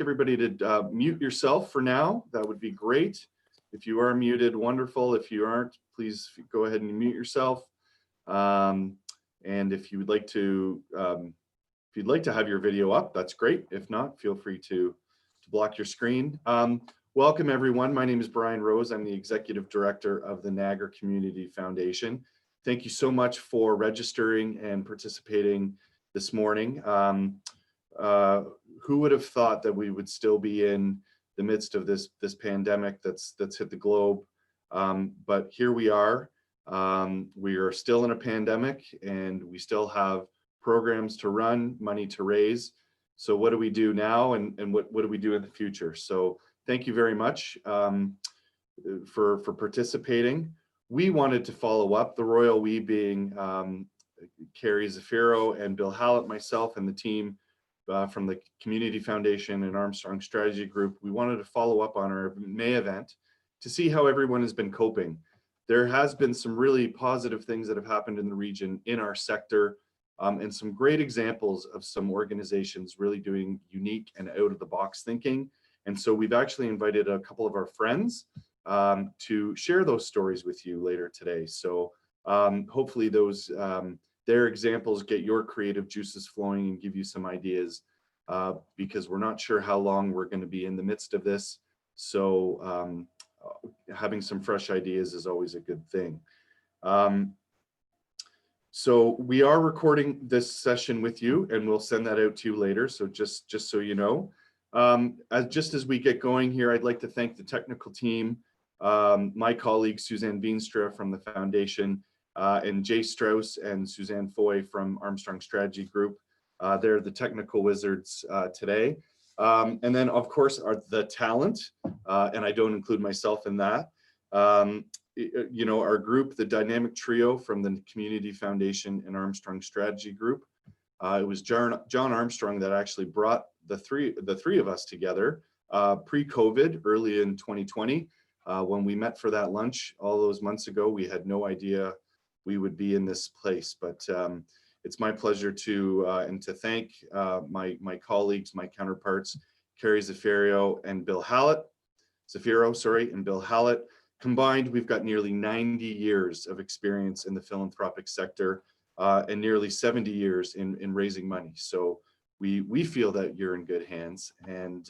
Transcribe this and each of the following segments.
everybody to mute yourself for now. That would be great. If you are muted, wonderful. If you aren't, please go ahead and mute yourself. And if you would like to, if you'd like to have your video up, that's great. If not, feel free to block your screen. Welcome everyone. My name is Brian Rose. I'm the Executive Director of the Niagara Community Foundation. Thank you so much for registering and participating this morning. Who would have thought that we would still be in the midst of this pandemic that's hit the globe? But here we are. We are still in a pandemic and we still have programs to run, money to raise. So what do we do now and what do we do in the future? So thank you very much for participating. We wanted to follow up, the royal we being Carrie Zafiro and Bill Hallett, myself and the team from the Community Foundation and Armstrong Strategy Group. We wanted to follow up on our May event to see how everyone has been coping. There has been some really positive things that have happened in the region, in our sector, and some great examples of some organizations really doing unique and out of the box thinking. And so we've actually invited a couple of our friends to share those stories with you later today. So hopefully those their examples get your creative juices flowing and give you some ideas because we're not sure how long we're going to be in the midst of this. So having some fresh ideas is always a good thing. So we are recording this session with you and we'll send that out to you later. So just so you know, just as we get going here, I'd like to thank the technical team, my colleague Suzanne Veenstra from the foundation, and Jay Strauss and Suzanne Foy from Armstrong Strategy Group. They're the technical wizards today. And then of course are the talent, and I don't include myself in that. You know, our group, the dynamic trio from the Community Foundation and Armstrong Strategy Group. It was John Armstrong that actually brought the three of us together pre-COVID, early in 2020. When we met for that lunch all those months ago, we had no idea we would be in this place. But it's my pleasure to and to thank my colleagues, my counterparts, Carrie Zafiro and Bill Hallett. Zafiro, sorry, and Bill Hallett. Combined, we've got nearly 90 years of experience in the philanthropic sector and nearly 70 years in raising money. So we feel that you're in good hands and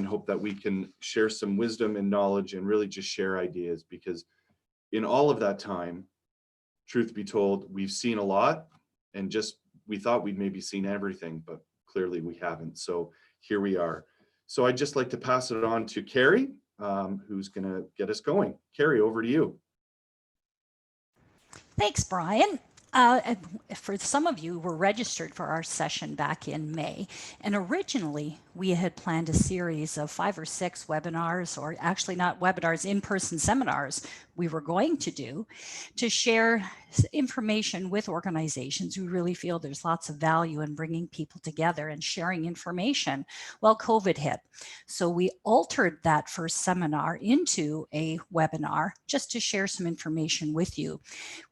hope that we can share some wisdom and knowledge and really just share ideas, because in all of that time, truth be told, we've seen a lot and just we thought we'd maybe seen everything, but clearly we haven't. So here we are. So I'd just like to pass it on to Carrie, who's going to get us going. Carrie, over to you. Thanks, Brian. For some of you, were registered for our session back in May, and originally we had planned a series of 5 or 6 webinars, or actually not webinars, in-person seminars we were going to do to share information with organizations who really feel there's lots of value in bringing people together and sharing information while COVID hit. So we altered that first seminar into a webinar just to share some information with you.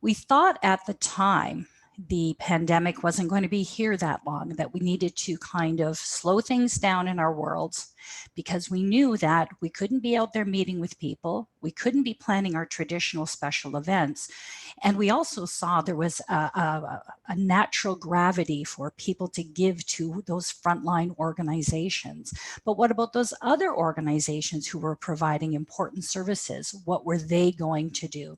We thought at the time the pandemic wasn't going to be here that long, that we needed to kind of slow things down in our worlds, because we knew that we couldn't be out there meeting with people, we couldn't be planning our traditional special events, and we also saw there was a natural gravity for people to give to those frontline organizations. But what about those other organizations who were providing important services? What were they going to do?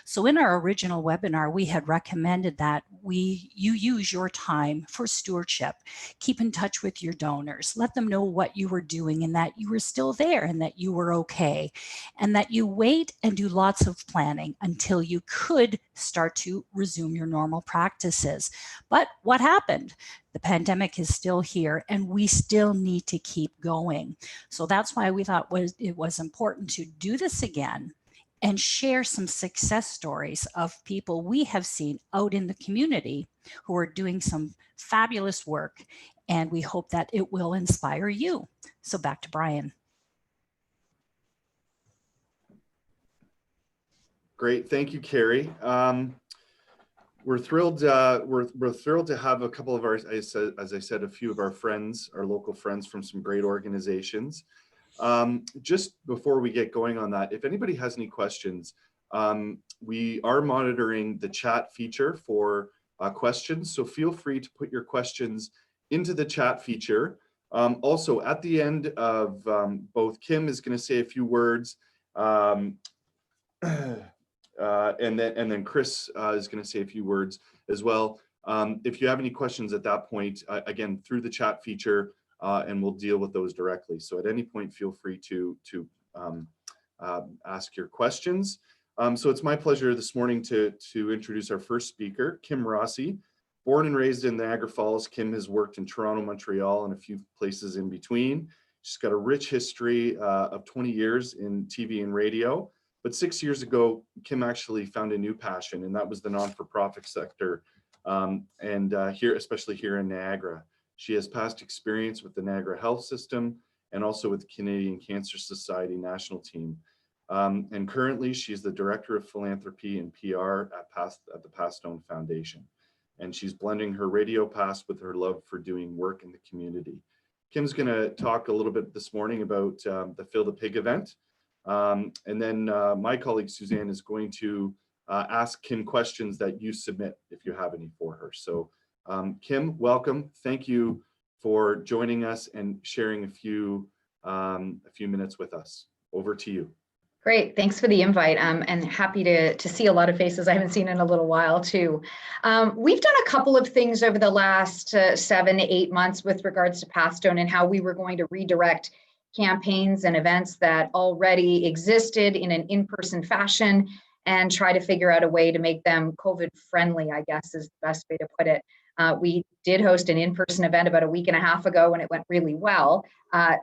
So in our original webinar, we had recommended that you use your time for stewardship. Keep in touch with your donors. Let them know what you were doing and that you were still there and that you were okay. And that you wait and do lots of planning until you could start to resume your normal practices. But what happened? The pandemic is still here and we still need to keep going. So that's why we thought it was important to do this again and share some success stories of people we have seen out in the community who are doing some fabulous work, and we hope that it will inspire you. So back to Brian. Great, thank you, Carrie. we're thrilled. We're thrilled to have a couple of our, as I said, a few of our friends, our local friends from some great organizations. Just before we get going on that, if anybody has any questions, we are monitoring the chat feature for questions. So feel free to put your questions into the chat feature. Also, at the end of both, Kim is going to say a few words. And then Chris is going to say a few words as well. If you have any questions at that point, again, through the chat feature, and we'll deal with those directly. So at any point, feel free to ask your questions. So it's my pleasure this morning to introduce our first speaker, Kim Rossi. Born and raised in Niagara Falls, Kim has worked in Toronto, Montreal, and a few places in between. She's got a rich history of 20 years in TV and radio. But 6 years ago, Kim actually found a new passion, and that was the non-for-profit sector, here, especially here in Niagara. She has past experience with the Niagara Health System and also with the Canadian Cancer Society national team. And currently, she's the Director of Philanthropy and PR at the Pastone Foundation. And she's blending her radio past with her love for doing work in the community. Kim's going to talk a little bit this morning about the Phil the Pig event. And then my colleague Suzanne is going to ask Kim questions that you submit if you have any for her. So Kim, welcome. Thank you for joining us and sharing a few minutes with us. Over to you. Great, thanks for the invite. And happy to see a lot of faces I haven't seen in a little while too. We've done a couple of things over the last 7 to 8 months with regards to Pastone and how we were going to redirect campaigns and events that already existed in an in-person fashion and try to figure out a way to make them COVID friendly, I guess is the best way to put it. We did host an in-person event about a week and a half ago and it went really well,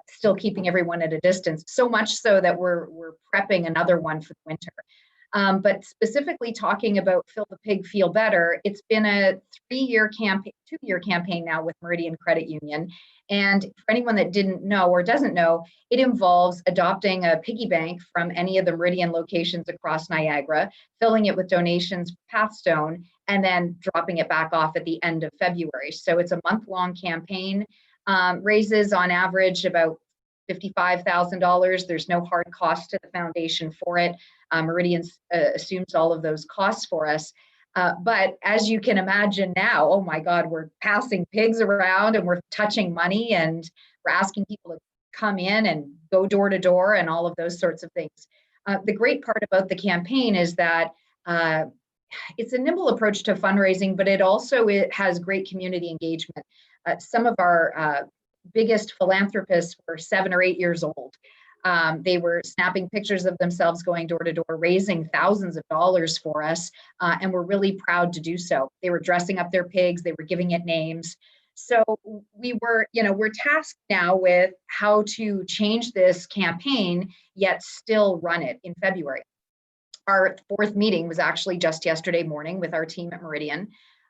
still keeping everyone at a distance, so much so that we're prepping another one for the winter. But specifically talking about Phil the Pig Feel Better, it's been a 2-year campaign now with Meridian Credit Union. And for anyone that didn't know or doesn't know, it involves adopting a piggy bank from any of the Meridian locations across Niagara, filling it with donations for Pastone, and then dropping it back off at the end of February. So it's a month-long campaign, raises on average about $55,000. There's no hard cost to the foundation for it. Meridian assumes all of those costs for us. But as you can imagine now, oh my God, we're passing pigs around and we're touching money and we're asking people to come in and go door to door and all of those sorts of things. The great part about the campaign is that it's a nimble approach to fundraising, but it has great community engagement. Some of our biggest philanthropists were 7 or 8 years old. They were snapping pictures of themselves going door to door, raising thousands of dollars for us, and we're really proud to do so. They were dressing up their pigs, they were giving it names. So we're tasked now with how to change this campaign, yet still run it in February. Our 4th meeting was actually just yesterday morning with our team at Meridian.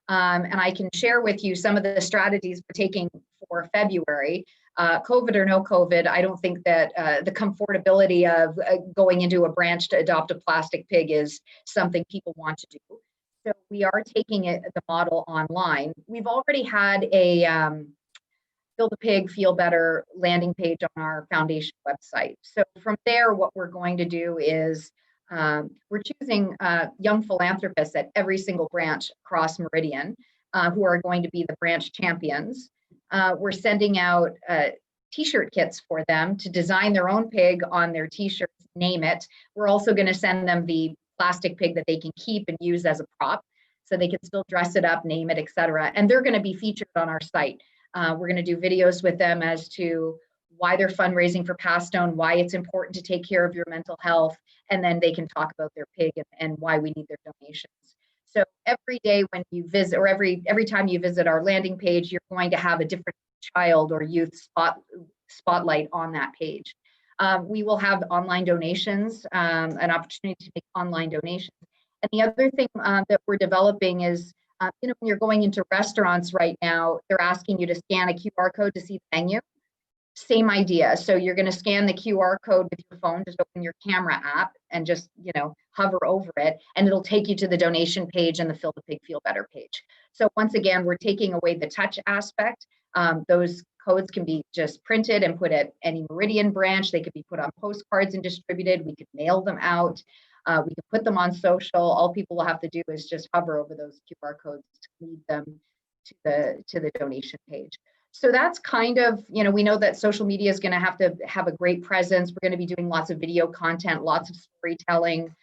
And I can share with you some of the strategies we're taking for February. COVID or no COVID, I don't think that the comfortability of going into a branch to adopt a plastic pig is something people want to do. So we are taking the model online. We've already had a Phil the Pig Feel Better landing page on our foundation website. So from there, what we're going to do is we're choosing young philanthropists at every single branch across Meridian who are going to be the branch champions. We're sending out t-shirt kits for them to design their own pig on their t-shirts, name it. We're also going to send them the plastic pig that they can keep and use as a prop so they can still dress it up, name it, etc. And they're going to be featured on our site. We're going to do videos with them as to why they're fundraising for Pastone, why it's important to take care of your mental health, and then they can talk about their pig and why we need their donations. So every day when you visit, or every time you visit our landing page, you're going to have a different child or youth spotlight on that page. We will have online donations, an opportunity to make online donations. And the other thing that we're developing is, when you're going into restaurants right now, they're asking you to scan a QR code to see the menu. same idea. So you're going to scan the QR code with your phone, just open your camera app and just, hover over it, and it'll take you to the donation page and the Fill the Pig Feel Better page. So once again, we're taking away the touch aspect. Those codes can be just printed and put at any Meridian branch. They could be put on postcards and distributed. We could mail them out. We could put them on social. All people will have to do is just hover over those QR codes to lead them to the donation page. So that's kind of, we know that social media is going to have a great presence. We're going to be doing lots of video content, lots of storytelling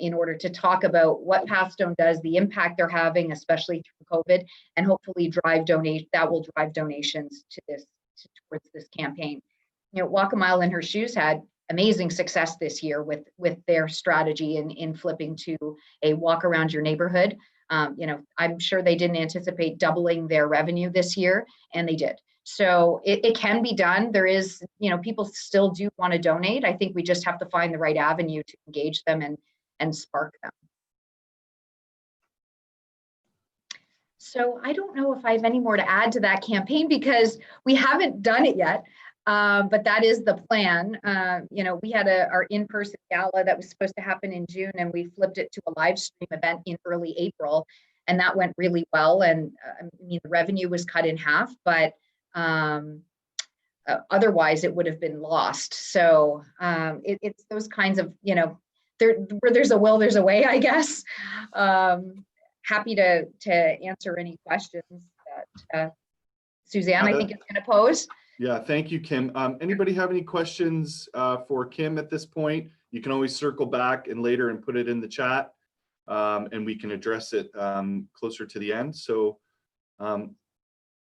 in order to talk about what Pathstone does, the impact they're having, especially through COVID, and hopefully that will drive donations towards this campaign. Walk a Mile in Her Shoes had amazing success this year with their strategy in flipping to a walk around your neighborhood. I'm sure they didn't anticipate doubling their revenue this year, and they did. So it can be done. There is, people still do want to donate. I think we just have to find the right avenue to engage them and spark them. So I don't know if I have any more to add to that campaign because we haven't done it yet. But that is the plan. We had our in-person gala that was supposed to happen in June, and we flipped it to a live stream event in early April, and that went really well. And the revenue was cut in half, but otherwise it would have been lost. So it's those kinds of, where there's a will, there's a way, I guess. Happy to answer any questions that Suzanne, I think, is going to pose. Yeah, thank you, Kim. Anybody have any questions for Kim at this point? You can always circle back and later and put it in the chat, and we can address it closer to the end. So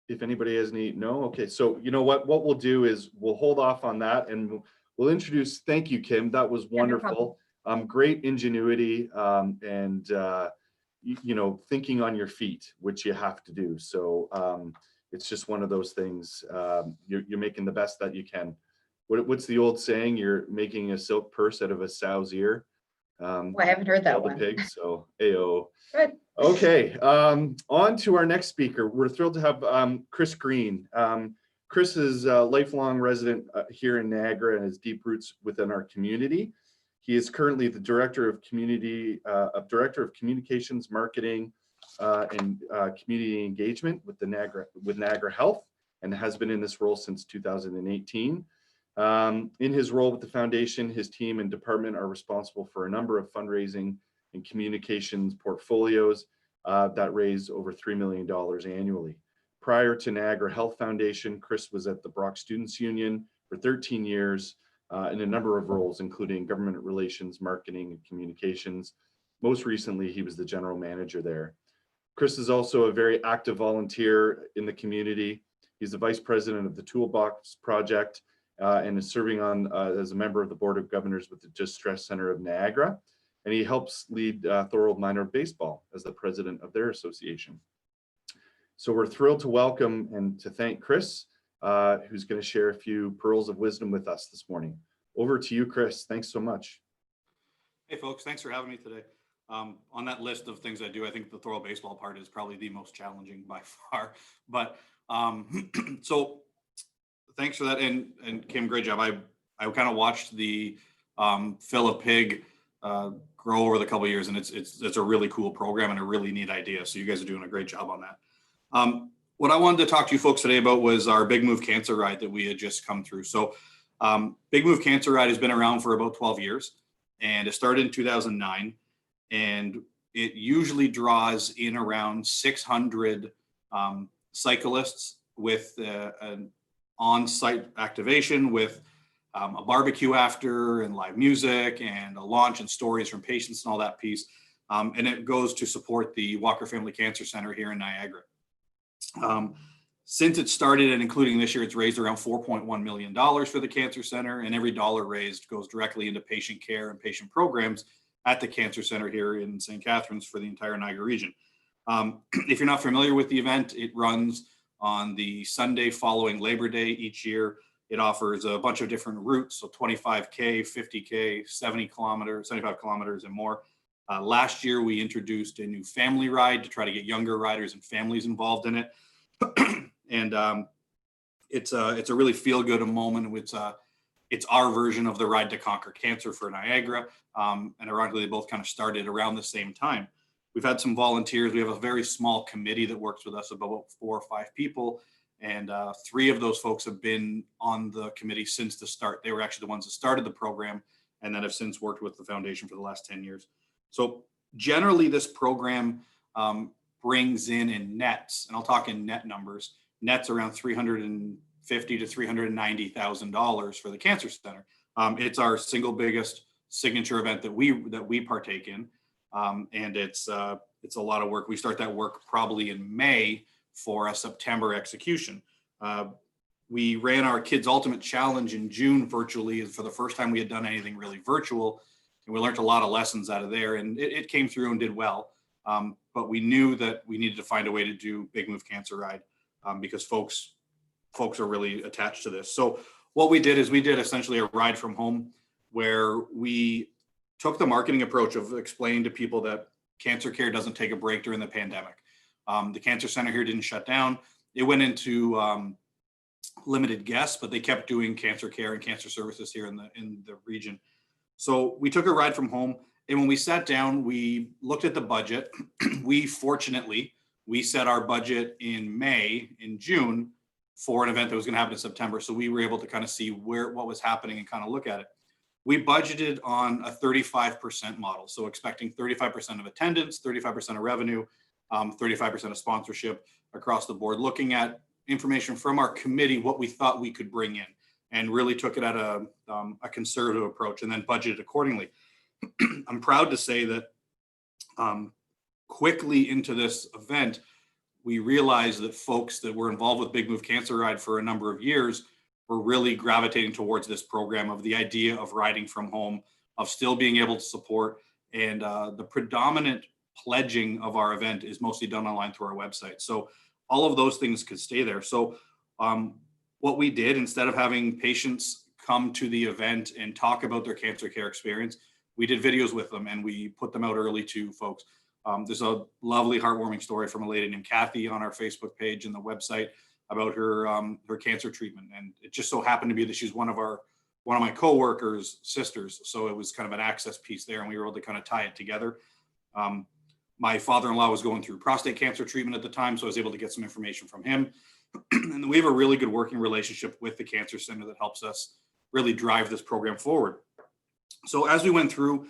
if anybody has any, no? Okay, so you know what we'll do is we'll hold off on that and we'll introduce, thank you, Kim. That was wonderful. Great ingenuity and, thinking on your feet, which you have to do. So it's just one of those things. You're making the best that you can. What's the old saying? You're making a silk purse out of a sow's ear. I haven't heard that one. Pig, so AO. Good. Okay, on to our next speaker. We're thrilled to have Chris Green. Chris is a lifelong resident here in Niagara and has deep roots within our community. He is currently the Director of Communications, Marketing, and Community Engagement with Niagara Health, and has been in this role since 2018. In his role with the foundation, his team and department are responsible for a number of fundraising and communications portfolios that raise over $3 million annually. Prior to Niagara Health Foundation, Chris was at the Brock Students Union for 13 years in a number of roles, including government relations, marketing, and communications. Most recently, he was the general manager there. Chris is also a very active volunteer in the community. He's the vice president of the Toolbox Project and is serving on as a member of the Board of Governors with the Distress Center of Niagara. And he helps lead Thorold Minor Baseball as the president of their association. So we're thrilled to welcome and to thank Chris, who's going to share a few pearls of wisdom with us this morning. Over to you, Chris. Thanks so much. Hey, folks. Thanks for having me today. On that list of things I do, I think the Thorold baseball part is probably the most challenging by far. But so thanks for that. And Kim, great job. I kind of watched the Fill a Pig grow over the couple of years, and it's a really cool program and a really neat idea. So you guys are doing a great job on that. What I wanted to talk to you folks today about was our Big Move Cancer Ride that we had just come through. So Big Move Cancer Ride has been around for about 12 years, and it started in 2009. And it usually draws in around 600 cyclists with an on-site activation with a barbecue after and live music and a launch and stories from patients and all that piece. And it goes to support the Walker Family Cancer Center here in Niagara. Since it started and including this year, it's raised around $4.1 million for the Cancer Center, and every dollar raised goes directly into patient care and patient programs at the Cancer Center here in St. Catharines for the entire Niagara region. If you're not familiar with the event, it runs on the Sunday following Labor Day each year. It offers a bunch of different routes, so 25K, 50K, 75 kilometers and more. Last year, we introduced a new family ride to try to get younger riders and families involved in it. And it's a really feel good moment. It's our version of the Ride to Conquer Cancer for Niagara. And ironically, they both kind of started around the same time. We've had some volunteers. We have a very small committee that works with us, about 4 or 5 people. And 3 of those folks have been on the committee since the start. They were actually the ones that started the program and then have since worked with the foundation for the last 10 years. So generally this program brings in nets, and I'll talk in net numbers, nets around $350,000 to $390,000 for the Cancer Center. It's our single biggest signature event that we partake in. And it's a lot of work. We start that work probably in May for a September execution. We ran our Kids Ultimate Challenge in June virtually. For the first time we had done anything really virtual, and we learned a lot of lessons out of there, and it came through and did well. But we knew that we needed to find a way to do Big Move Cancer Ride because folks are really attached to this. So what we did is we did essentially a ride from home where we took the marketing approach of explaining to people that cancer care doesn't take a break during the pandemic. The Cancer Center here didn't shut down. It went into limited guests, but they kept doing cancer care and cancer services here in the region. So we took a ride from home, and when we sat down, we looked at the budget. We set our budget in June for an event that was going to happen in September. So we were able to kind of see what was happening and kind of look at it. We budgeted on a 35% model. So expecting 35% of attendance, 35% of revenue, 35% of sponsorship across the board, looking at information from our committee, what we thought we could bring in, and really took it at a conservative approach and then budgeted accordingly. I'm proud to say that quickly into this event, we realized that folks that were involved with Big Move Cancer Ride for a number of years were really gravitating towards this program of the idea of riding from home, of still being able to support. And the predominant pledging of our event is mostly done online through our website. So all of those things could stay there. So what we did, instead of having patients come to the event and talk about their cancer care experience, we did videos with them and we put them out early to folks. There's a lovely heartwarming story from a lady named Kathy on our Facebook page and the website about her cancer treatment. And it just so happened to be that she's one of my coworkers' sisters. So it was kind of an access piece there, and we were able to kind of tie it together. My father-in-law was going through prostate cancer treatment at the time, so I was able to get some information from him. And we have a really good working relationship with the Cancer Center that helps us really drive this program forward. So as we went through,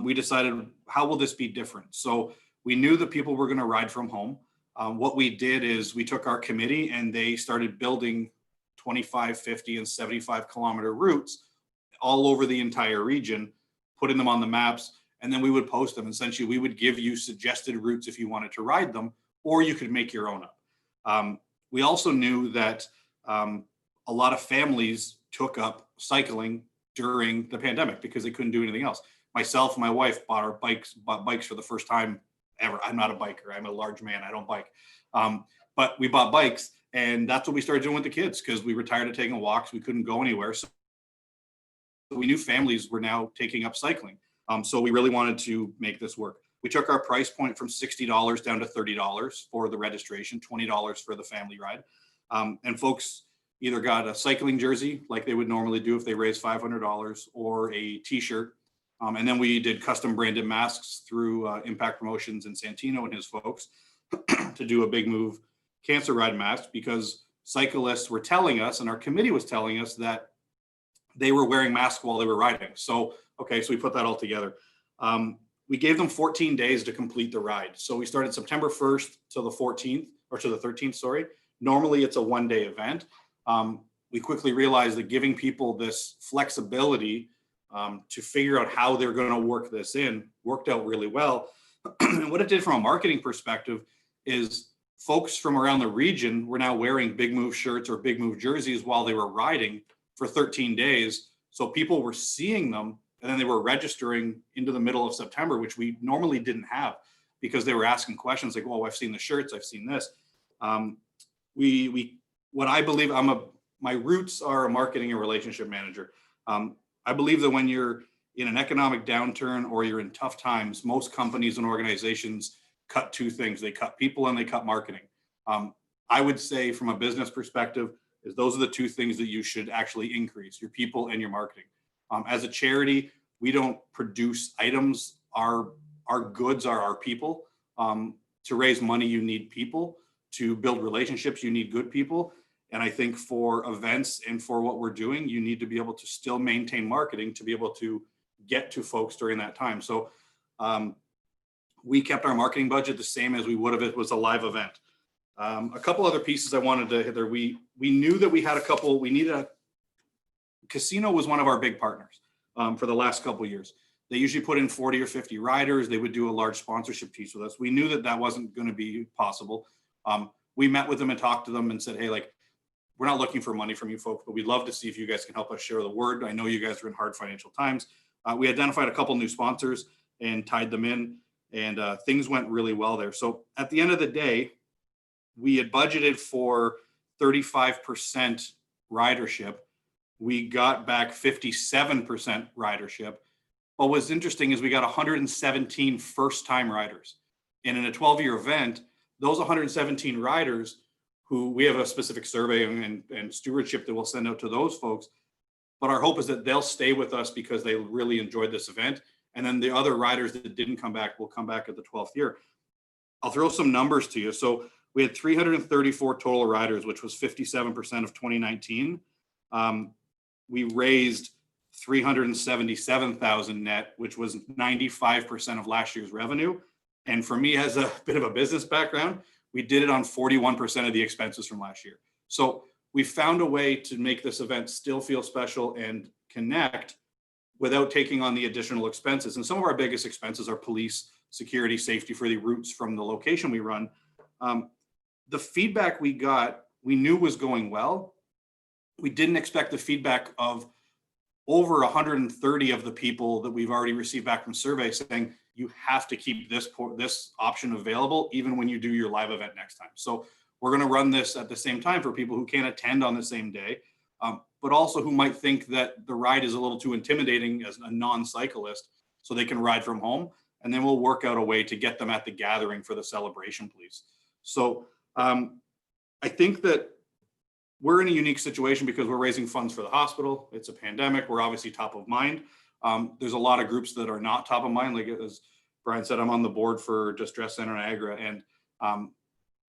we decided, how will this be different? So we knew that people were going to ride from home. What we did is we took our committee and they started building 25, 50, and 75 kilometer routes all over the entire region, putting them on the maps, and then we would post them. Essentially, we would give you suggested routes if you wanted to ride them, or you could make your own up. We also knew that a lot of families took up cycling during the pandemic because they couldn't do anything else. Myself and my wife bought bikes for the first time ever. I'm not a biker. I'm a large man. I don't bike. But we bought bikes, and that's what we started doing with the kids because we were tired of taking walks. We couldn't go anywhere. So we knew families were now taking up cycling. So we really wanted to make this work. We took our price point from $60 down to $30 for the registration, $20 for the family ride. And folks either got a cycling jersey like they would normally do if they raised $500 or a t-shirt. And then we did custom branded masks through Impact Promotions and Santino and his folks to do a Big Move Cancer Ride mask because cyclists were telling us, and our committee was telling us, that they were wearing masks while they were riding. So we put that all together. We gave them 14 days to complete the ride. So we started September 1st to the 14th, or to the 13th, sorry. Normally it's a one-day event. We quickly realized that giving people this flexibility to figure out how they're going to work this in worked out really well. And what it did from a marketing perspective is folks from around the region were now wearing Big Move shirts or Big Move jerseys while they were riding for 13 days. So people were seeing them, and then they were registering into the middle of September, which we normally didn't have because they were asking questions like, "Oh, I've seen the shirts, I've seen this." What I believe, my roots are a marketing and relationship manager. I believe that when you're in an economic downturn or you're in tough times, most companies and organizations cut two things. They cut people and they cut marketing. I would say from a business perspective, is those are the two things that you should actually increase: your people and your marketing. As a charity, we don't produce items. Our goods are our people. To raise money, you need people. To build relationships, you need good people. And I think for events and for what we're doing, you need to be able to still maintain marketing to be able to get to folks during that time. So we kept our marketing budget the same as we would if it was a live event. A couple other pieces I wanted to hit there. We knew that we had we needed a casino was one of our big partners for the last couple of years. They usually put in 40 or 50 riders. They would do a large sponsorship piece with us. We knew that that wasn't going to be possible. We met with them and talked to them and said, hey, like, we're not looking for money from you folks, but we'd love to see if you guys can help us share the word. I know you guys are in hard financial times. We identified a couple new sponsors and tied them in, and things went really well there. So at the end of the day, we had budgeted for 35% ridership. We got back 57% ridership. But what's interesting is we got 117 first-time riders. And in a 12-year event, those 117 riders, who we have a specific survey and stewardship that we'll send out to those folks. But our hope is that they'll stay with us because they really enjoyed this event. And then the other riders that didn't come back will come back at the 12th year. I'll throw some numbers to you. So we had 334 total riders, which was 57% of 2019. We raised 377,000 net, which was 95% of last year's revenue. And for me, as a bit of a business background, we did it on 41% of the expenses from last year. So we found a way to make this event still feel special and connect without taking on the additional expenses. And some of our biggest expenses are police, security, safety for the routes from the location we run. The feedback we got, we knew was going well. We didn't expect the feedback of over 130 of the people that we've already received back from surveys saying, you have to keep this option available even when you do your live event next time. So we're going to run this at the same time for people who can't attend on the same day, but also who might think that the ride is a little too intimidating as a non-cyclist, so they can ride from home. And then we'll work out a way to get them at the gathering for the celebration, please. So I think that we're in a unique situation because we're raising funds for the hospital. It's a pandemic. We're obviously top of mind. There's a lot of groups that are not top of mind. Like as Brian said, I'm on the board for Distress Center Niagara, and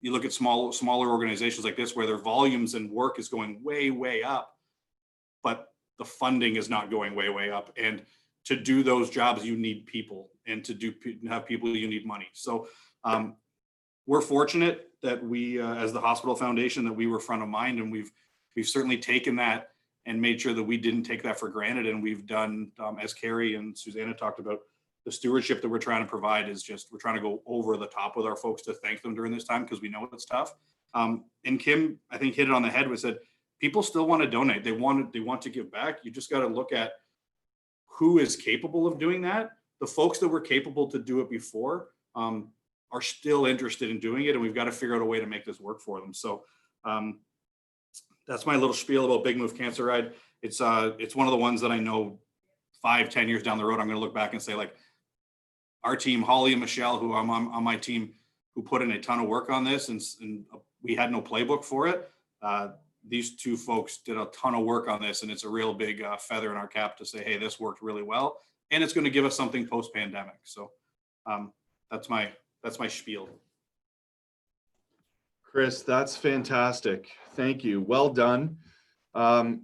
you look at smaller organizations like this where their volumes and work is going way, way up, but the funding is not going way, way up. And to do those jobs, you need people, and to have people, you need money. So we're fortunate that we, as the Hospital Foundation, that we were front of mind, and we've certainly taken that and made sure that we didn't take that for granted. And we've done, as Carrie and Susanna talked about, the stewardship that we're trying to provide is just, we're trying to go over the top with our folks to thank them during this time because we know it's tough. And Kim, I think, hit it on the head with said, people still want to donate. They want to give back. You just got to look at who is capable of doing that. The folks that were capable to do it before are still interested in doing it. And we've got to figure out a way to make this work for them. So that's my little spiel about Big Move Cancer Ride. It's one of the ones that I know 5-10 years down the road, I'm going to look back and say, like, our team, Holly and Michelle, who I'm on my team, who put in a ton of work on this, and we had no playbook for it. These two folks did a ton of work on this, and it's a real big feather in our cap to say, hey, this worked really well, and it's going to give us something post-pandemic. So that's my spiel. Chris, that's fantastic. Thank you. Well done. A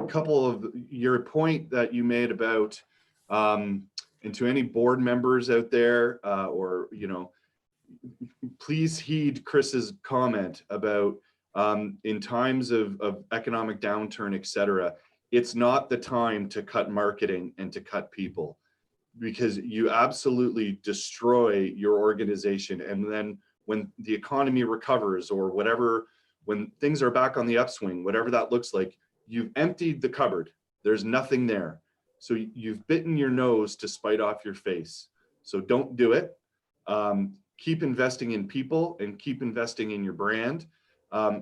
couple of your point that you made about, and to any board members out there, or, you know, please heed Chris's comment about in times of economic downturn, et cetera, it's not the time to cut marketing and to cut people, because you absolutely destroy your organization. And then when the economy recovers or whatever, when things are back on the upswing, whatever that looks like, you've emptied the cupboard. There's nothing there. So you've bitten your nose to spite off your face. So don't do it. Keep investing in people and keep investing in your brand,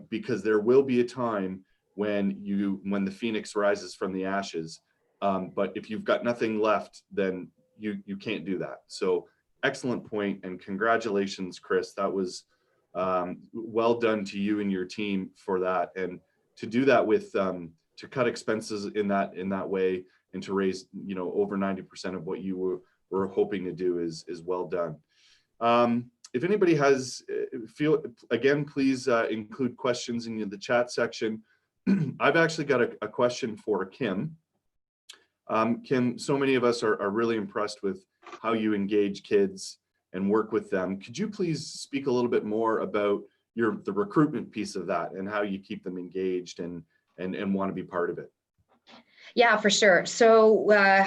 because there will be a time when the phoenix rises from the ashes. But if you've got nothing left, then you can't do that. So excellent point, and congratulations, Chris. That was well done to you and your team for that. And to do that with to cut expenses in that way and to raise, you know, over 90% of what you were hoping to do is well done. If anybody has please include questions in the chat section. I've actually got a question for Kim. Kim, so many of us are really impressed with how you engage kids and work with them. Could you please speak a little bit more about the recruitment piece of that and how you keep them engaged and want to be part of it? Yeah, for sure. So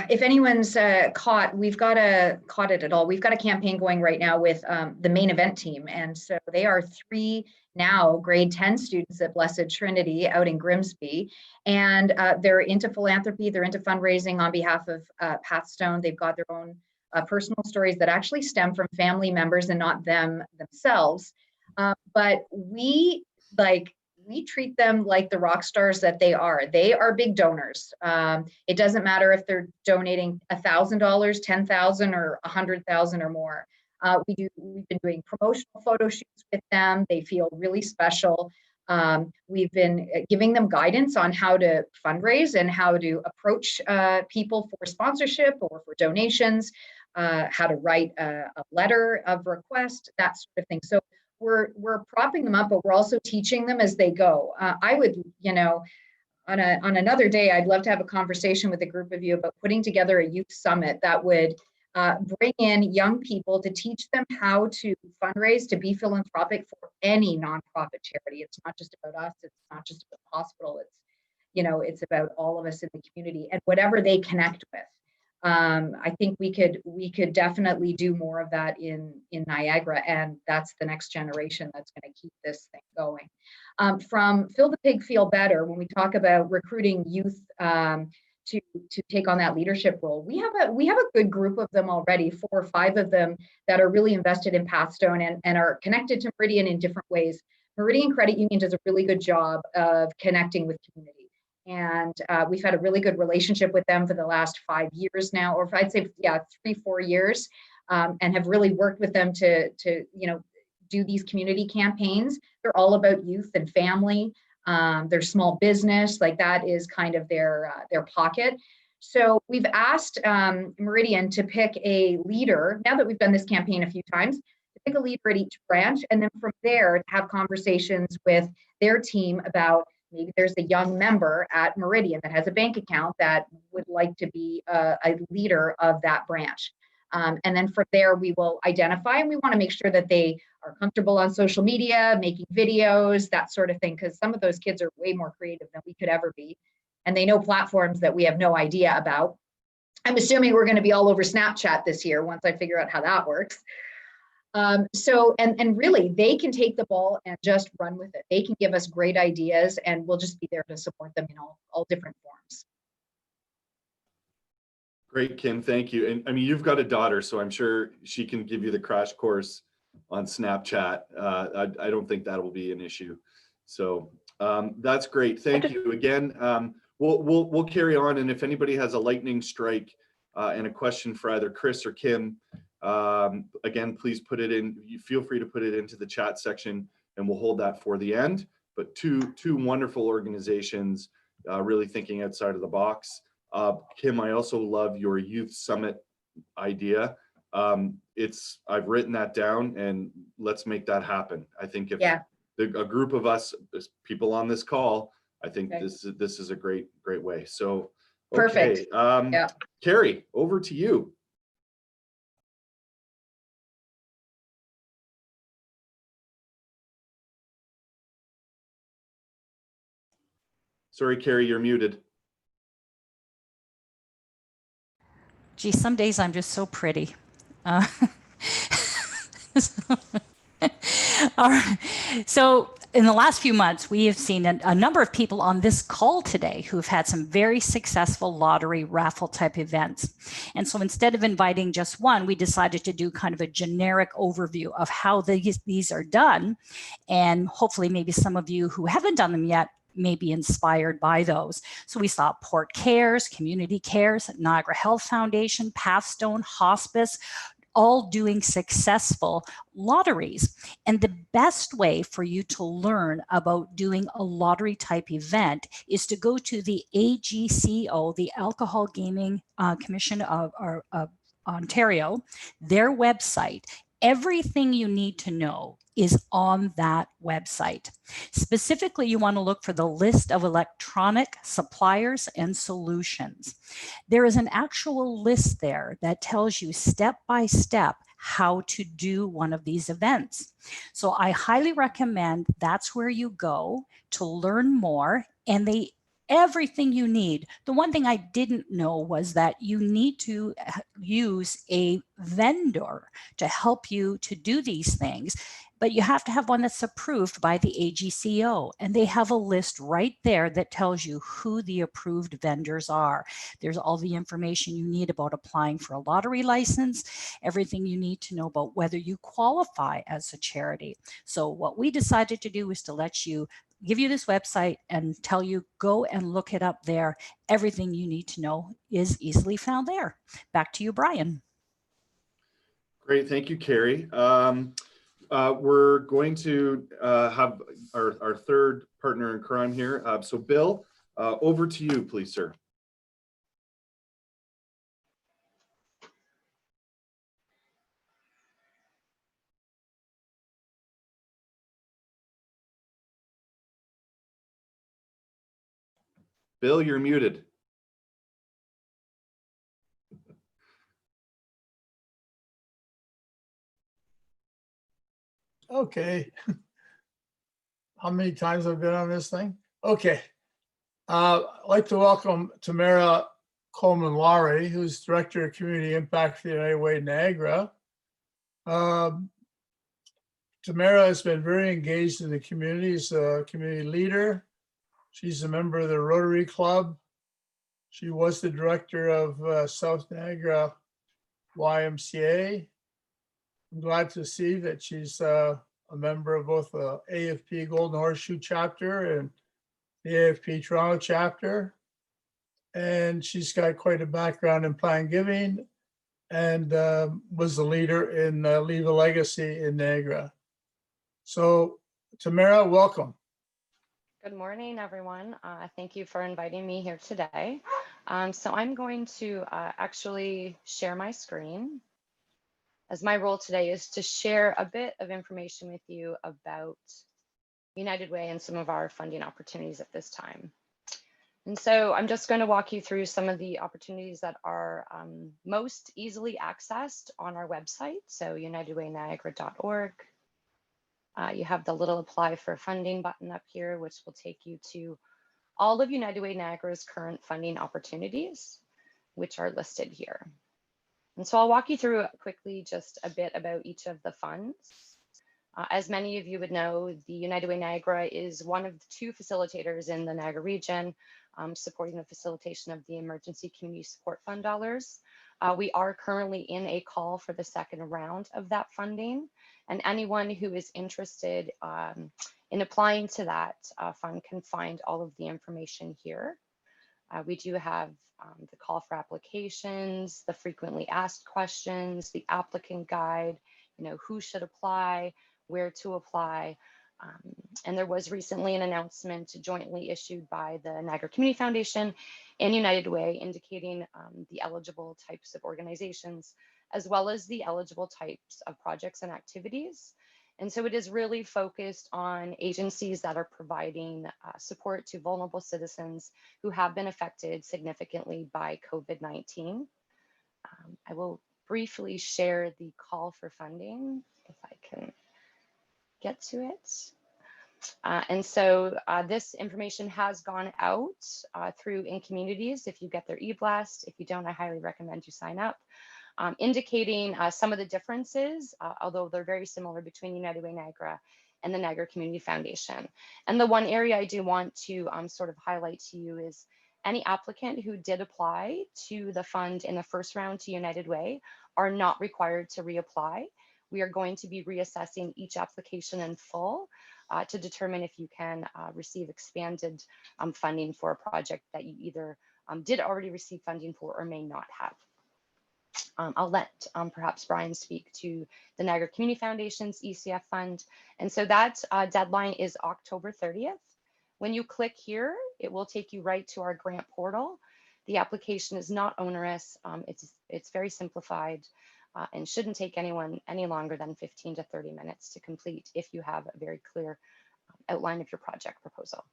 if anyone's caught it at all, we've got a campaign going right now with the Main Event team. And so they are 3 now grade 10 students at Blessed Trinity out in Grimsby. And they're into philanthropy, they're into fundraising on behalf of Pathstone. They've got their own personal stories that actually stem from family members and not them themselves. But we treat them like the rock stars that they are. They are big donors. It doesn't matter if they're donating $1,000, $10,000, or $100,000 or more. We've been doing promotional photo shoots with them. They feel really special. We've been giving them guidance on how to fundraise and how to approach people for sponsorship or for donations, how to write a letter of request, that sort of thing. So we're propping them up, but we're also teaching them as they go. I would, you know, on another day, I'd love to have a conversation with a group of you about putting together a youth summit that would bring in young people to teach them how to fundraise, to be philanthropic for any nonprofit charity. It's not just about us. It's not just about the hospital. It's, you know, it's about all of us in the community and whatever they connect with. I think we could definitely do more of that in Niagara, and that's the next generation that's going to keep this thing going. From Phil the Pig Feel Better, when we talk about recruiting youth to take on that leadership role, we have a good group of them already, 4 or 5 of them that are really invested in Pathstone and are connected to Meridian in different ways. Meridian Credit Union does a really good job of connecting with community. And we've had a really good relationship with them for the last 5 years now, or I'd say, 3-4 years, and have really worked with them to you know, do these community campaigns. They're all about youth and family. Their small business, like that is kind of their pocket. So we've asked Meridian to pick a leader, now that we've done this campaign a few times, to pick a leader at each branch, and then from there have conversations with their team about maybe there's a young member at Meridian that has a bank account that would like to be a leader of that branch. And then from there, we will identify, and we want to make sure that they are comfortable on social media, making videos, that sort of thing, because some of those kids are way more creative than we could ever be. And they know platforms that we have no idea about. I'm assuming we're going to be all over Snapchat this year once I figure out how that works. So really, they can take the ball and just run with it. They can give us great ideas, and we'll just be there to support them in all different forms. Great, Kim, thank you. And I mean, you've got a daughter, so I'm sure she can give you the crash course on Snapchat. I don't think that will be an issue. So that's great. Thank you again. We'll carry on, and if anybody has a lightning strike and a question for either Chris or Kim, again, please put it in. You feel free to put it into the chat section, and we'll hold that for the end. But two wonderful organizations, really thinking outside of the box. Kim, I also love your youth summit idea. I've written that down, and let's make that happen. I think if a group of us, people on this call, I think this is a great way. So okay. Perfect. Carrie, over to you. Sorry, Carrie, you're muted. Gee, some days I'm just so pretty. All right. So in the last few months, we have seen a number of people on this call today who've had some very successful lottery raffle type events. And so instead of inviting just one, we decided to do kind of a generic overview of how these are done. And hopefully maybe some of you who haven't done them yet may be inspired by those. So we saw Port Cares, Community Cares, Niagara Health Foundation, Pathstone, Hospice, all doing successful lotteries. And the best way for you to learn about doing a lottery type event is to go to the AGCO, the Alcohol Gaming Commission of Ontario, their website. Everything you need to know is on that website. Specifically, you want to look for the list of electronic suppliers and solutions. There is an actual list there that tells you step by step how to do one of these events. So I highly recommend that's where you go to learn more, and everything you need. The one thing I didn't know was that you need to use a vendor to help you to do these things, but you have to have one that's approved by the AGCO, and they have a list right there that tells you who the approved vendors are. There's all the information you need about applying for a lottery license, everything you need to know about whether you qualify as a charity. So what we decided to do is to give you this website and tell you, go and look it up there. Everything you need to know is easily found there. Back to you, Brian. Great, thank you, Carrie. We're going to have our third partner in crime here. So Bill, over to you, please, sir. Bill, you're muted. Okay. How many times I've been on this thing? Okay. I'd like to welcome Tamara Coleman-Lowry, who's Director of Community Impact for the United Way Niagara. Tamara has been very engaged in the community. She's a community leader. She's a member of the Rotary Club. She was the director of South Niagara YMCA. I'm glad to see that she's a member of both the AFP Golden Horseshoe chapter and the AFP Toronto chapter. And she's got quite a background in plan giving and was the leader in Leave a Legacy in Niagara. So Tamara, welcome. Good morning, everyone. Thank you for inviting me here today. So I'm going to actually share my screen, as my role today is to share a bit of information with you about United Way and some of our funding opportunities at this time. And so I'm just going to walk you through some of the opportunities that are most easily accessed on our website, so unitedwayniagara.org. You have the little apply for funding button up here, which will take you to all of United Way Niagara's current funding opportunities, which are listed here. And so I'll walk you through quickly just a bit about each of the funds. As many of you would know, the United Way Niagara is one of the two facilitators in the Niagara region, supporting the facilitation of the Emergency Community Support Fund dollars. We are currently in a call for the second round of that funding, and anyone who is interested in applying to that fund can find all of the information here. We do have the call for applications, the frequently asked questions, the applicant guide, who should apply, where to apply. And there was recently an announcement jointly issued by the Niagara Community Foundation and United Way indicating the eligible types of organizations, as well as the eligible types of projects and activities. And so it is really focused on agencies that are providing support to vulnerable citizens who have been affected significantly by COVID-19. I will briefly share the call for funding if I can get to it. And so this information has gone out through in communities. If you get their e-blast, if you don't, I highly recommend you sign up. Indicating some of the differences, although they're very similar between United Way Niagara and the Niagara Community Foundation. And the one area I do want to sort of highlight to you is any applicant who did apply to the fund in the first round to United Way are not required to reapply. We are going to be reassessing each application in full to determine if you can receive expanded funding for a project that you either did already receive funding for or may not have. I'll let perhaps Brian speak to the Niagara Community Foundation's ECF fund. And so that deadline is October 30th. When you click here, it will take you right to our grant portal. The application is not onerous. It's very simplified and shouldn't take anyone any longer than 15 to 30 minutes to complete if you have a very clear outline of your project proposal.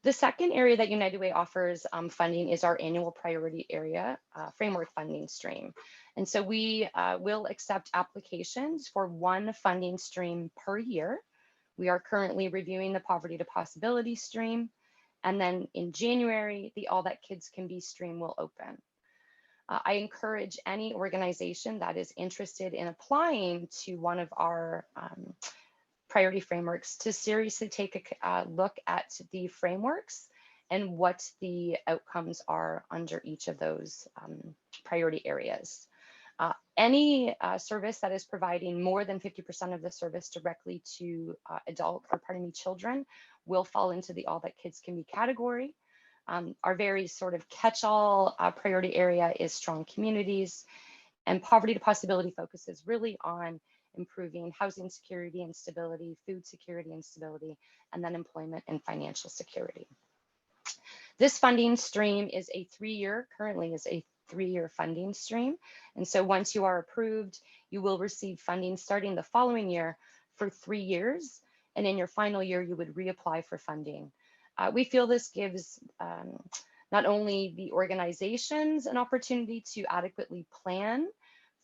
The second area that United Way offers funding is our annual priority area framework funding stream. And so we will accept applications for one funding stream per year. We are currently reviewing the Poverty to Possibility stream. And then in January, the All That Kids Can Be stream will open. I encourage any organization that is interested in applying to one of our priority frameworks to seriously take a look at the frameworks and what the outcomes are under each of those priority areas. Any service that is providing more than 50% of the service directly to children will fall into the All That Kids Can Be category. Our very sort of catch-all priority area is strong communities, and Poverty to Possibility focuses really on improving housing security and stability, food security and stability, and then employment and financial security. This funding stream is currently is a three-year funding stream. And so once you are approved, you will receive funding starting the following year for 3 years. And in your final year, you would reapply for funding. We feel this gives not only the organizations an opportunity to adequately plan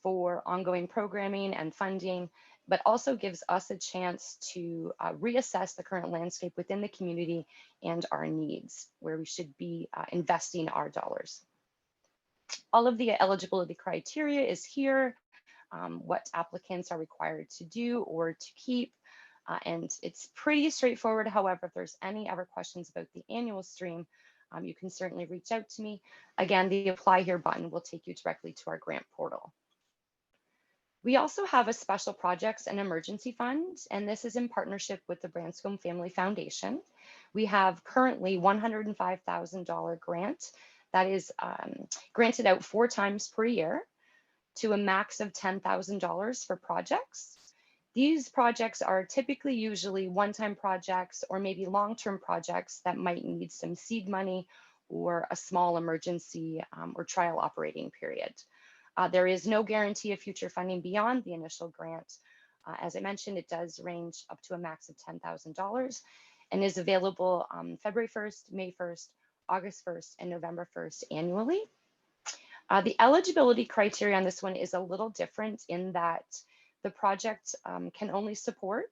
for ongoing programming and funding, but also gives us a chance to reassess the current landscape within the community and our needs, where we should be investing our dollars. All of the eligibility criteria is here, what applicants are required to do or to keep, and it's pretty straightforward. However, if there's any other questions about the annual stream, you can certainly reach out to me. Again, the Apply Here button will take you directly to our grant portal. We also have a Special Projects and Emergency Fund, and this is in partnership with the Branscombe Family Foundation. We have currently $105,000 grant that is granted out 4 times per year to a max of $10,000 for projects. These projects are typically usually one-time projects or maybe long-term projects that might need some seed money or a small emergency or trial operating period. There is no guarantee of future funding beyond the initial grant. As I mentioned, it does range up to a max of $10,000 and is available February 1st, May 1st, August 1st, and November 1st annually. The eligibility criteria on this one is a little different in that the project can only support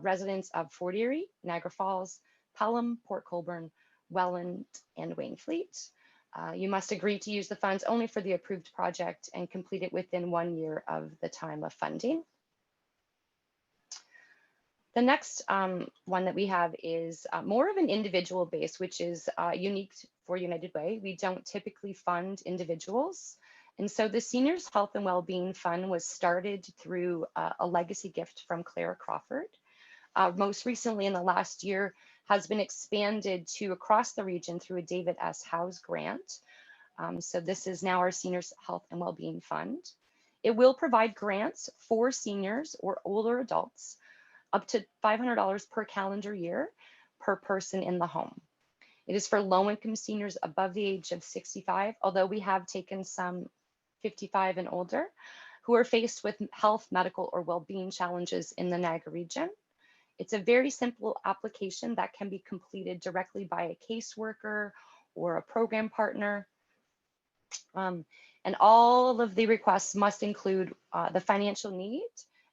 residents of Fort Erie, Niagara Falls, Pelham, Port Colborne, Welland, and Wainfleet. You must agree to use the funds only for the approved project and complete it within 1 year of the time of funding. The next one that we have is more of an individual base, which is unique for United Way. We don't typically fund individuals. And so the Seniors Health and Wellbeing Fund was started through a legacy gift from Clara Crawford. Most recently in the last year has been expanded to across the region through a David S. House grant. So this is now our Seniors Health and Wellbeing Fund. It will provide grants for seniors or older adults up to $500 per calendar year per person in the home. It is for low-income seniors above the age of 65, although we have taken some 55 and older who are faced with health, medical, or well-being challenges in the Niagara region. It's a very simple application that can be completed directly by a caseworker or a program partner. And all of the requests must include the financial need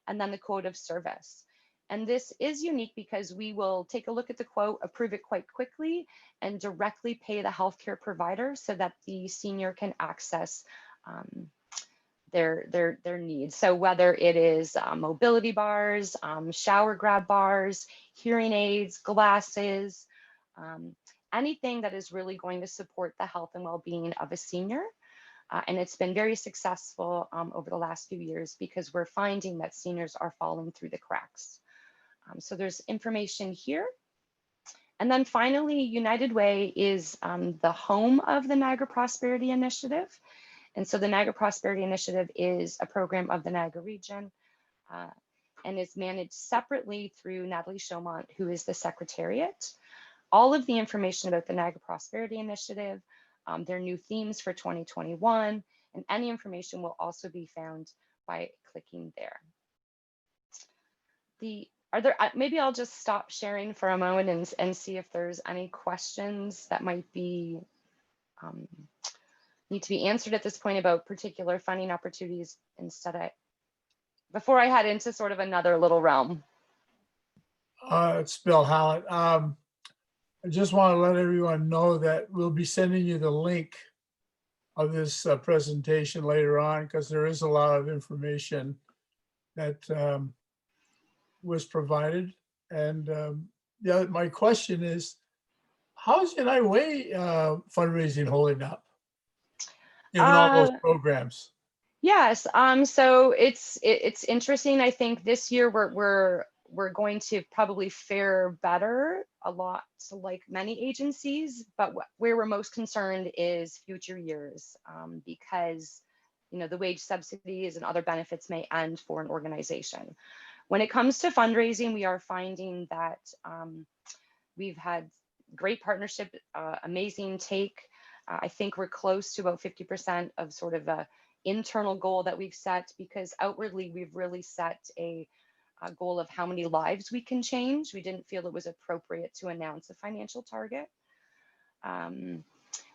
and then the quote of service. And this is unique because we will take a look at the quote, approve it quite quickly, and directly pay the healthcare provider so that the senior can access their needs. So whether it is mobility bars, shower grab bars, hearing aids, glasses, anything that is really going to support the health and well-being of a senior. And it's been very successful over the last few years because we're finding that seniors are falling through the cracks. So there's information here. And then finally, United Way is the home of the Niagara Prosperity Initiative. And so the Niagara Prosperity Initiative is a program of the Niagara region and is managed separately through Natalie Chaumont, who is the Secretariat. All of the information about the Niagara Prosperity Initiative, their new themes for 2021, and any information will also be found by clicking there. Maybe I'll just stop sharing for a moment and see if there's any questions that might be need to be answered at this point about particular funding opportunities before I head into sort of another little realm. It's Bill Hallett. I just want to let everyone know that we'll be sending you the link of this presentation later on, because there is a lot of information that was provided. And my question is, how's United Way fundraising holding up, given all those programs? Yes, so it's interesting. I think this year we're going to probably fare better, a lot like many agencies, but where we're most concerned is future years, because the wage subsidies and other benefits may end for an organization. When it comes to fundraising, we are finding that we've had great partnership, amazing take. I think we're close to about 50% of sort of a internal goal that we've set, because outwardly we've really set a goal of how many lives we can change. We didn't feel it was appropriate to announce a financial target.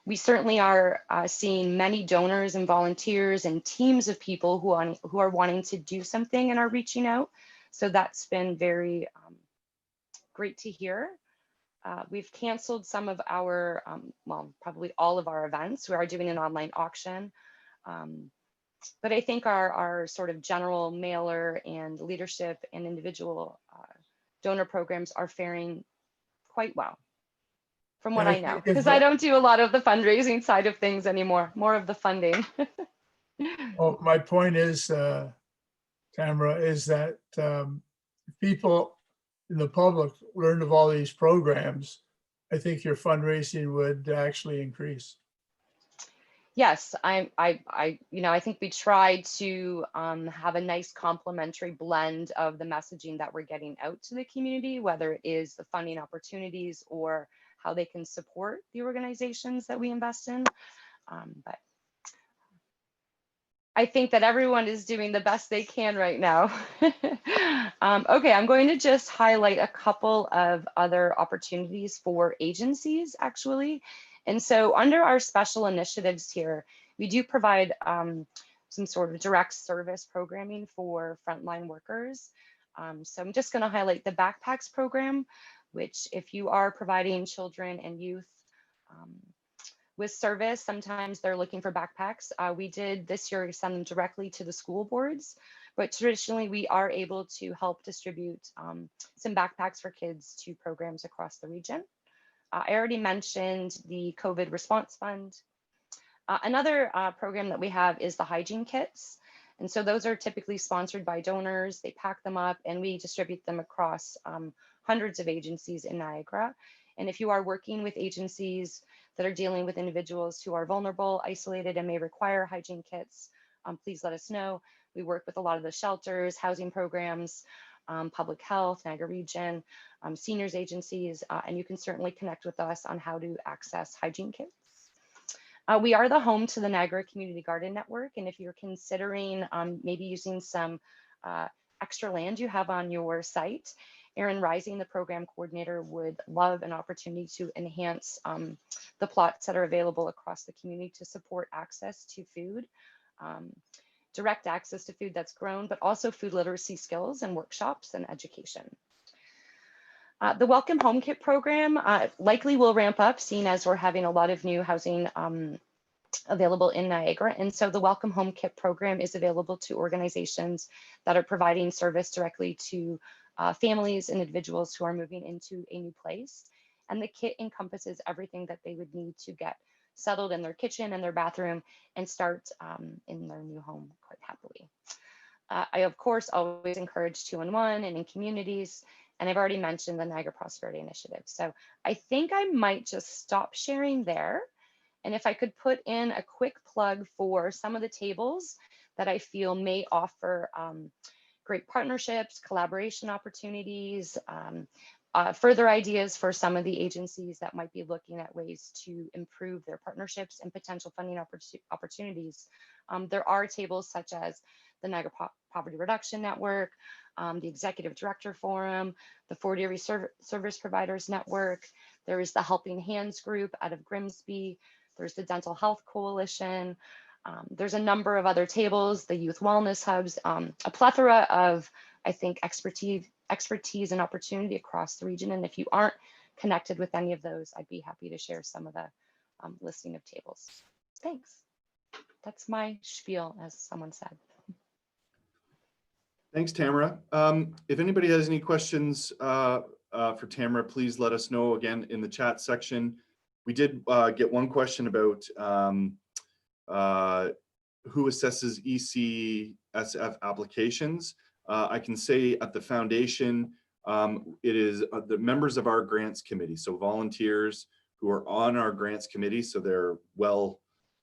We certainly are seeing many donors and volunteers and teams of people who are wanting to do something and are reaching out. So that's been very great to hear. We've canceled some of our, well, probably all of our events. We are doing an online auction. But I think our sort of general mailer and leadership and individual donor programs are faring quite well, from what I know, because I don't do a lot of the fundraising side of things anymore, more of the funding. Well, my point is, Tamara, is that people in the public learn of all these programs, I think your fundraising would actually increase. Yes, I think we try to have a nice complementary blend of the messaging that we're getting out to the community, whether it is the funding opportunities or how they can support the organizations that we invest in. But I think that everyone is doing the best they can right now. Okay, I'm going to just highlight a couple of other opportunities for agencies, actually. And so under our special initiatives here, we do provide some sort of direct service programming for frontline workers. So I'm just going to highlight the Backpacks program, which if you are providing children and youth with service, sometimes they're looking for backpacks. We did this year send them directly to the school boards, but traditionally we are able to help distribute some backpacks for kids to programs across the region. I already mentioned the COVID Response Fund. Another program that we have is the hygiene kits. And so those are typically sponsored by donors. They pack them up and we distribute them across hundreds of agencies in Niagara. And if you are working with agencies that are dealing with individuals who are vulnerable, isolated, and may require hygiene kits, please let us know. We work with a lot of the shelters, housing programs, public health, Niagara region, seniors agencies, and you can certainly connect with us on how to access hygiene kits. We are the home to the Niagara Community Garden Network, and if you're considering maybe using some extra land you have on your site, Erin Rising, the program coordinator, would love an opportunity to enhance the plots that are available across the community to support access to food, direct access to food that's grown, but also food literacy skills and workshops and education. The Welcome Home Kit program likely will ramp up, seeing as we're having a lot of new housing available in Niagara. And so the Welcome Home Kit program is available to organizations that are providing service directly to families and individuals who are moving into a new place. And the kit encompasses everything that they would need to get settled in their kitchen and their bathroom and start in their new home quite happily. I, of course, always encourage 2-in-1 and in communities. And I've already mentioned the Niagara Prosperity Initiative. So I think I might just stop sharing there And if I could put in a quick plug for some of the tables that I feel may offer great partnerships, collaboration opportunities, further ideas for some of the agencies that might be looking at ways to improve their partnerships and potential funding opportunities. There are tables such as the Niagara Poverty Reduction Network, the Executive Director Forum, the Fort Erie Service Providers Network. There is the Helping Hands Group out of Grimsby. There's the Dental Health Coalition. There's a number of other tables, the Youth Wellness Hubs, a plethora of, I think, expertise and opportunity across the region. And if you aren't connected with any of those, I'd be happy to share some of the listing of tables. Thanks. That's my spiel, as someone said. Thanks, Tamara. If anybody has any questions for Tamara, please let us know again in the chat section. We did get one question about who assesses ECSF applications. I can say at the foundation, it is the members of our grants committee, so volunteers who are on our grants committee, so they're well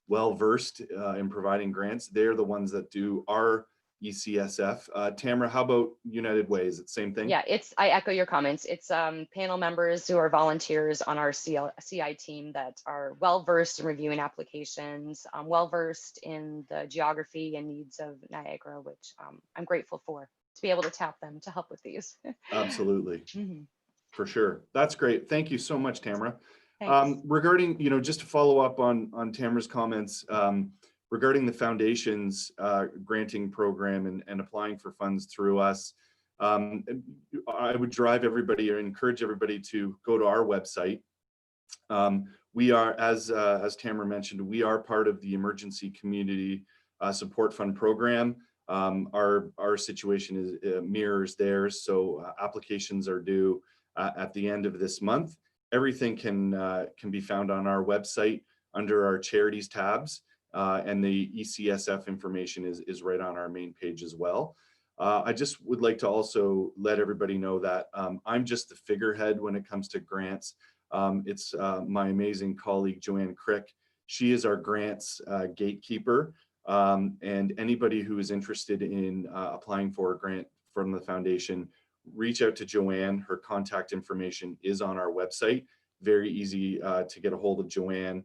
versed in providing grants. They're the ones that do our ECSF. Tamara, how about United Way? Is it the same thing? Yeah, I echo your comments. It's panel members who are volunteers on our CI team that are well-versed in reviewing applications, well-versed in the geography and needs of Niagara, which I'm grateful for, to be able to tap them to help with these. Absolutely, for sure. That's great. Thank you so much, Tamara. Thanks. Regarding, just to follow up on Tamara's comments, regarding the foundation's granting program and applying for funds through us, I would drive everybody or encourage everybody to go to our website. We are, as Tamara mentioned, we are part of the Emergency Community Support Fund program. Our situation mirrors theirs, so applications are due at the end of this month. Everything can be found on our website under our charities tabs. And the ECSF information is right on our main page as well. I just would like to also let everybody know that I'm just the figurehead when it comes to grants. It's my amazing colleague, Joanne Crick. She is our grants gatekeeper. And anybody who is interested in applying for a grant from the foundation, reach out to Joanne. Her contact information is on our website. Very easy to get a hold of Joanne.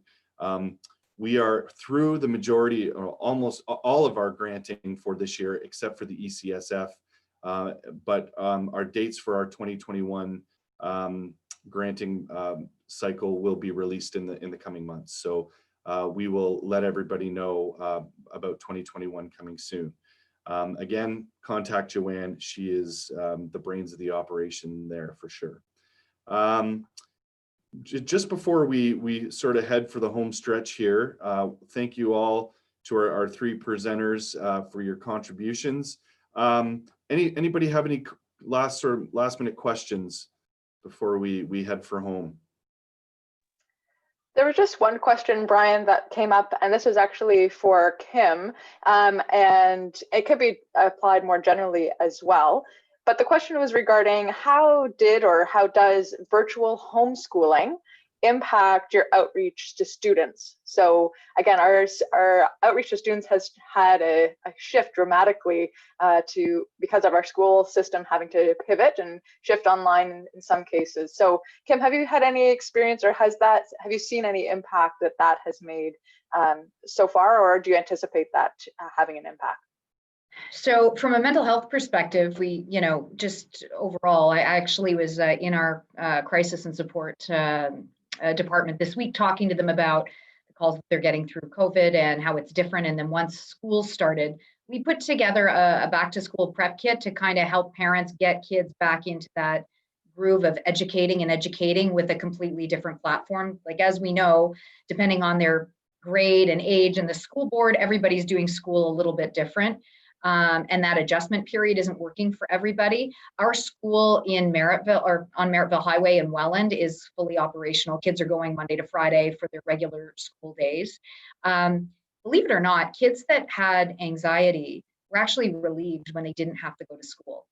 We are through the majority, or almost all of our granting for this year, except for the ECSF. But our dates for our 2021 granting cycle will be released in the coming months. So we will let everybody know about 2021 coming soon. Again, contact Joanne. She is the brains of the operation there for sure. Just before we sort of head for the home stretch here, thank you all to our three presenters for your contributions. Anybody have any last minute questions before we head for home? There was just one question, Brian, that came up, and this is actually for Kim, and it could be applied more generally as well. But the question was regarding how does virtual homeschooling impact your outreach to students? So again, our outreach to students has had a shift dramatically because of our school system having to pivot and shift online in some cases. So Kim, have you had any experience, or have you seen any impact that has made so far, or do you anticipate that having an impact? So from a mental health perspective, we, just overall, I actually was in our crisis and support department this week talking to them about the calls that they're getting through COVID and how it's different. And then once school started, we put together a back to school prep kit to kind of help parents get kids back into that groove of educating with a completely different platform. Like, as we know, depending on their grade and age and the school board, everybody's doing school a little bit different. And that adjustment period isn't working for everybody. Our school in Merrittville, or on Merrittville Highway in Welland, is fully operational. Kids are going Monday to Friday for their regular school days. Believe it or not, kids that had anxiety were actually relieved when they didn't have to go to school.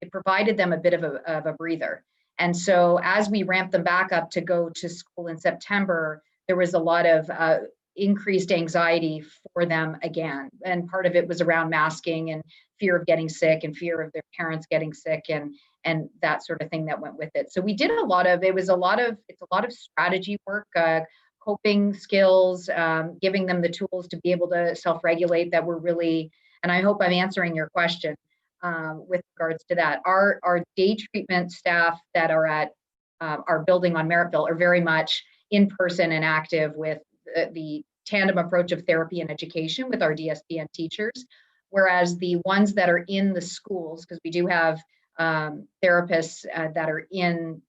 It provided them a bit of a breather. And so as we ramped them back up to go to school in September, there was a lot of increased anxiety for them again. And part of it was around masking and fear of getting sick and fear of their parents getting sick and that sort of thing that went with it. So we did it's a lot of strategy work, coping skills, giving them the tools to be able to self-regulate that were really, and I hope I'm answering your question with regards to that. Our day treatment staff that are at our building on Merrittville are very much in person and active with the tandem approach of therapy and education with our DSPN teachers, whereas the ones that are in the schools, because we do have therapists that are in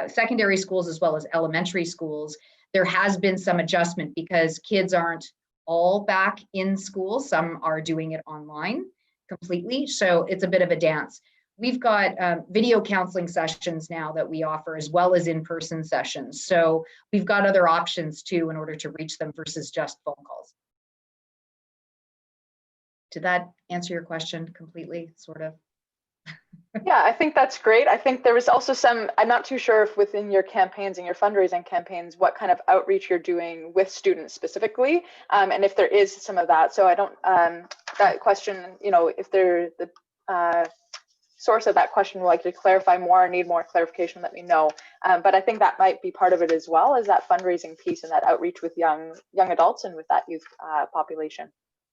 secondary schools as well as elementary schools, there has been some adjustment because kids aren't all back in school. Some are doing it online completely. So it's a bit of a dance. We've got video counseling sessions now that we offer as well as in-person sessions. So we've got other options too in order to reach them versus just phone calls. Did that answer your question completely, sort of? Yeah, I think that's great. I think there was also I'm not too sure if within your campaigns and your fundraising campaigns, what kind of outreach you're doing with students specifically, and if there is some of that. So I don't, that question, if they're the source of that question would like to clarify more or need more clarification, let me know. But I think that might be part of it as well, as that fundraising piece and that outreach with young adults and with that youth population.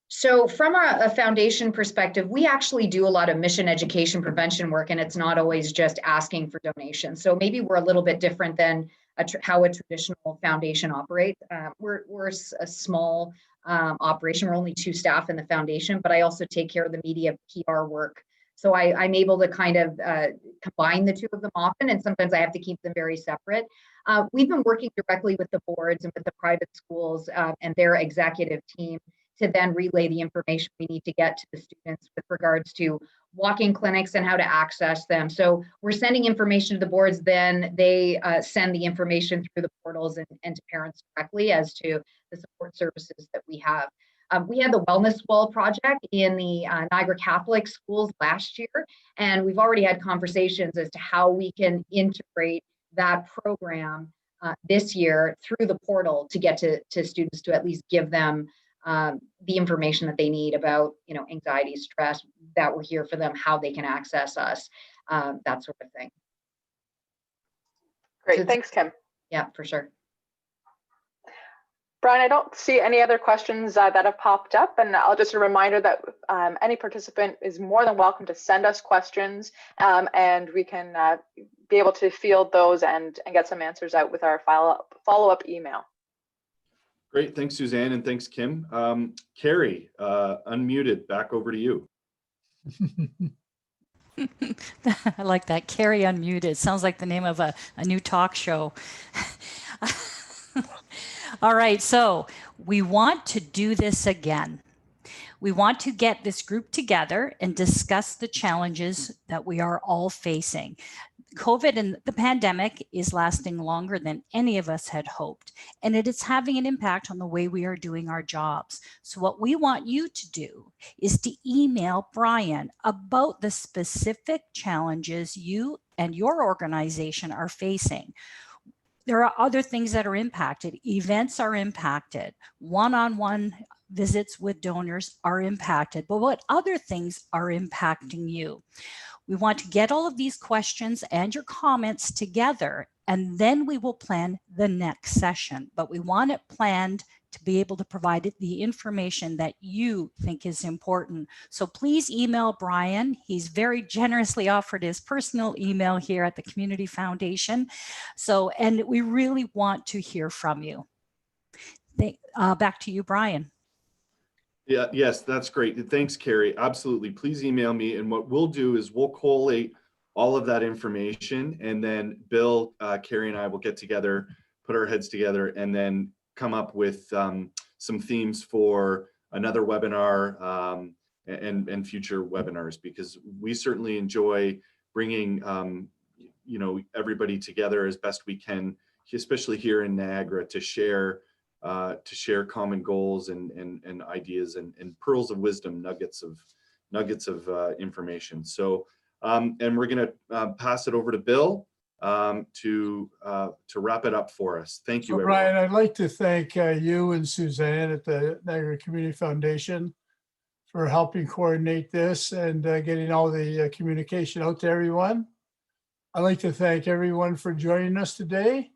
So from a foundation perspective, we actually do a lot of mission education prevention work, and it's not always just asking for donations. So maybe we're a little bit different than how a traditional foundation operates. We're a small operation. We're only 2 staff in the foundation, but I also take care of the media PR work. So I'm able to kind of combine the 2 of them often, and sometimes I have to keep them very separate. We've been working directly with the boards and with the private schools and their executive team to then relay the information we need to get to the students with regards to walk-in clinics and how to access them. So we're sending information to the boards, then they send the information through the portals and to parents directly as to the support services that we have. We had the Wellness Wall project in the Niagara Catholic schools last year, and we've already had conversations as to how we can integrate that program this year through the portal to get to students to at least give them the information that they need about, anxiety, stress, that we're here for them, how they can access us, that sort of thing. Great, So thanks, Kim. Yeah, for sure. Brian, I don't see any other questions that have popped up, and I'll just a reminder that any participant is more than welcome to send us questions, and we can be able to field those and get some answers out with our follow-up email. Great, thanks Suzanne, and thanks Kim. Carrie, unmuted, back over to you. I like that. Carrie Unmuted. Sounds like the name of a new talk show. All right, so we want to do this again. We want to get this group together and discuss the challenges that we are all facing. COVID and the pandemic is lasting longer than any of us had hoped, and it is having an impact on the way we are doing our jobs. So what we want you to do is to email Brian about the specific challenges you and your organization are facing. There are other things that are impacted. Events are impacted. One-on-one visits with donors are impacted. But what other things are impacting you? We want to get all of these questions and your comments together, and then we will plan the next session. But we want it planned to be able to provide the information that you think is important. So please email Brian. He's very generously offered his personal email here at the Community Foundation. So, and we really want to hear from you. Back to you, Brian. Yeah, yes, that's great. Thanks, Carrie. Absolutely. Please email me. And what we'll do is we'll collate all of that information, and then Bill, Carrie, and I will get together, put our heads together, and then come up with some themes for another webinar and future webinars, because we certainly enjoy bringing everybody together as best we can, especially here in Niagara, to share common goals and ideas and pearls of wisdom, nuggets of information. So and we're going to pass it over to Bill to wrap it up for us. Thank you, So everyone. Brian, I'd like to thank you and Suzanne at the Niagara Community Foundation for helping coordinate this and getting all the communication out to everyone. I'd like to thank everyone for joining us today.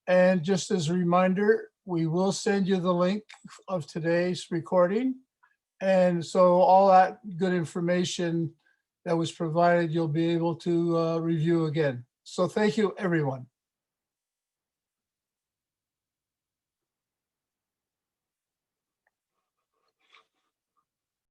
And just as a reminder, we will send you the link of today's recording. And so all that good information that was provided, you'll be able to review again. So thank you, everyone.